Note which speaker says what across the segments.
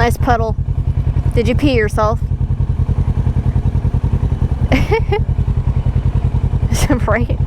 Speaker 1: Nice puddle. Did you pee yourself? Right?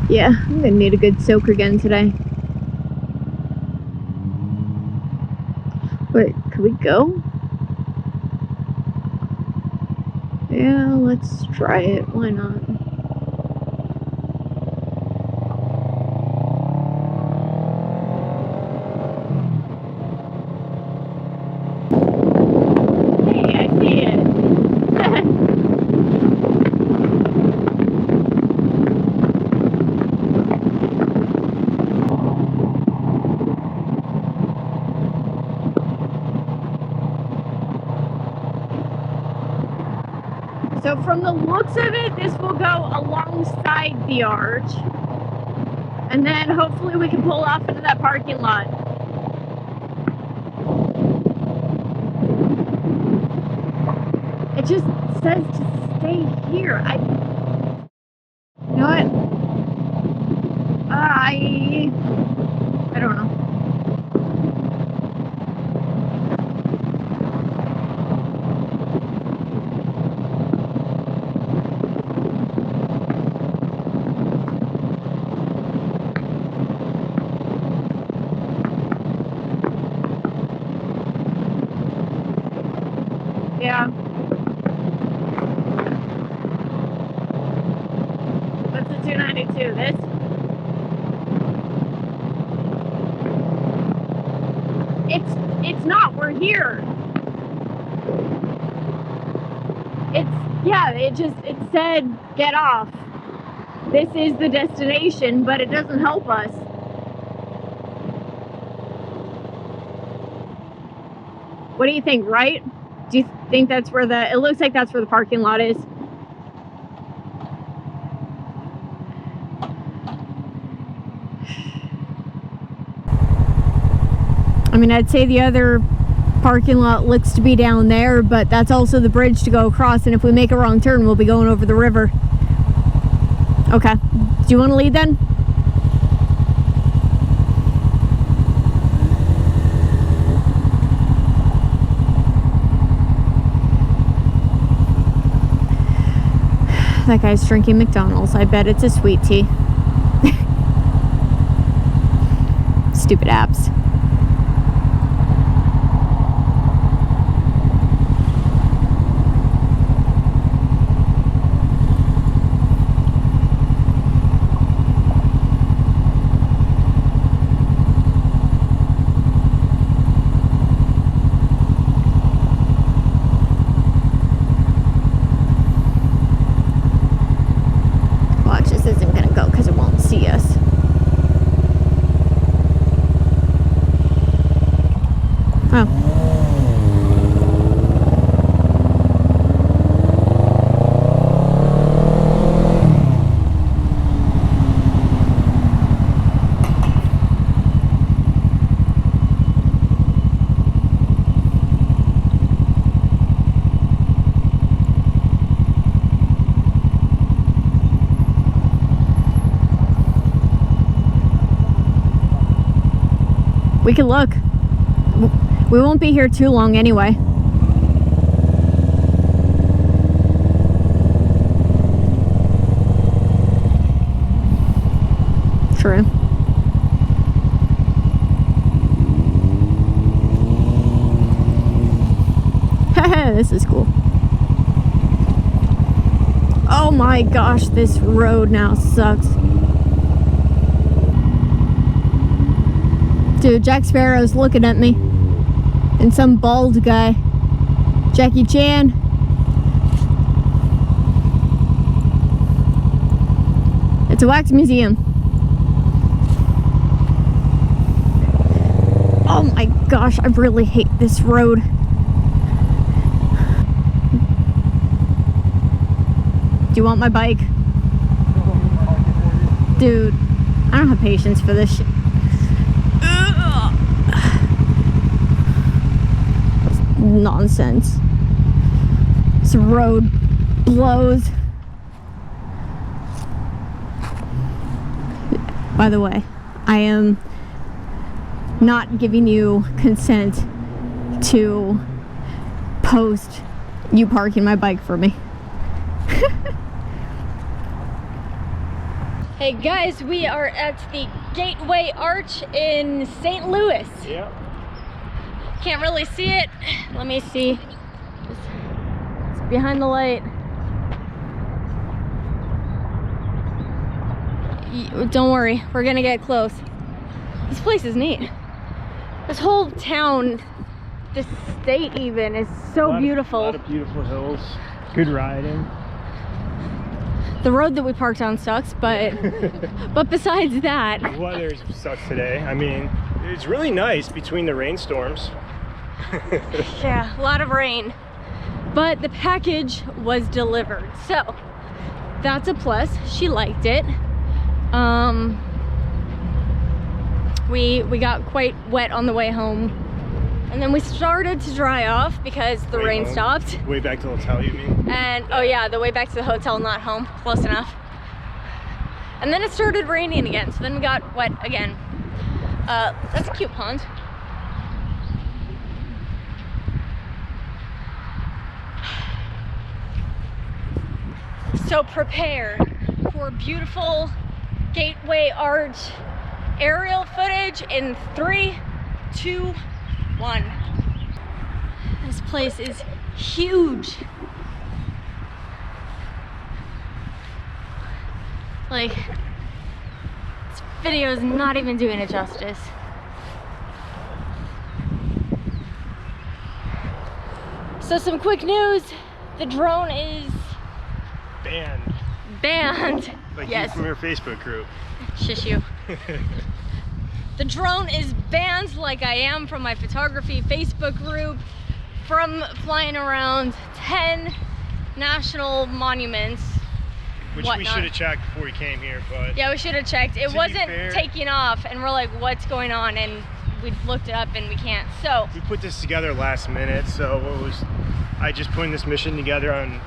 Speaker 1: Yeah, I'm gonna need a good soak again today. Wait, could we go? Yeah, let's try it. Why not? Hey, I see it. So from the looks of it, this will go alongside the arch. And then hopefully we can pull off into that parking lot. It just says to stay here. You know what? I don't know. Yeah. What's the 292? This? It's not. We're here. It said get off. This is the destination, but it doesn't help us. What do you think, right? Do you think that's where it looks like that's where the parking lot is? I mean, I'd say the other parking lot looks to be down there, but that's also the bridge to go across, and if we make a wrong turn, we'll be going over the river. Okay. Do you want to lead then? That guy's drinking McDonald's. I bet it's a sweet tea. Stupid apps. Watch, this isn't gonna go because it won't see us. Oh. We can look. We won't be here too long anyway. True. This is cool. Oh my gosh, this road now sucks. Dude, Jack Sparrow's looking at me. And some bald guy. Jackie Chan. It's a wax museum. Oh my gosh, I really hate this road. Do you want my bike? Dude, I don't have patience for this shit. Nonsense. This road blows. By the way, I am not giving you consent to post you parking my bike for me. Hey guys, we are at the Gateway Arch in St. Louis.
Speaker 2: Yep.
Speaker 1: Can't really see it. Let me see. It's behind the light. Don't worry, we're gonna get close. This place is neat. This whole town, this state even, is so beautiful.
Speaker 2: A lot of beautiful hills. Good riding.
Speaker 1: The road that we parked on sucks, but but besides that,
Speaker 2: The weather sucks today. I mean, it's really nice between the rainstorms.
Speaker 1: yeah, a lot of rain. But the package was delivered, so that's a plus. She liked it. We got quite wet on the way home, and then we started to dry off because the rain stopped.
Speaker 2: Way back to the hotel, you mean?
Speaker 1: And oh yeah, the way back to the hotel, not home. Close enough. And then it started raining again, so then we got wet again. That's a cute pond. So prepare for beautiful Gateway Arch aerial footage in 3, 2, 1. This place is huge. Like, this video is not even doing it justice. So some quick news, the drone is banned.
Speaker 2: Like
Speaker 1: yes.
Speaker 2: you from your Facebook group.
Speaker 1: Shush you. The drone is banned, like I am from my photography Facebook group, from flying around 10 national monuments.
Speaker 2: Which we should have checked before we came here, but...
Speaker 1: Yeah, we should have checked. It wasn't taking off, and we're like, what's going on? And we looked it up, and we can't. So
Speaker 2: we put this together last minute, so I just putting this mission together on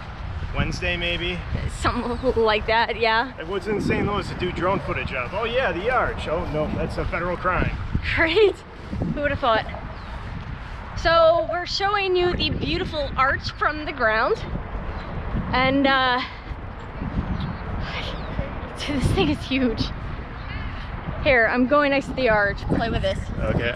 Speaker 2: Wednesday, maybe?
Speaker 1: Something like that, yeah.
Speaker 2: Like, what's in St. Louis to do drone footage of? Oh yeah, the Arch. Oh no, that's a federal crime.
Speaker 1: Great. Who would have thought? So we're showing you the beautiful arch from the ground. And this thing is huge. Here, I'm going next to the arch. Play with this.
Speaker 2: Okay.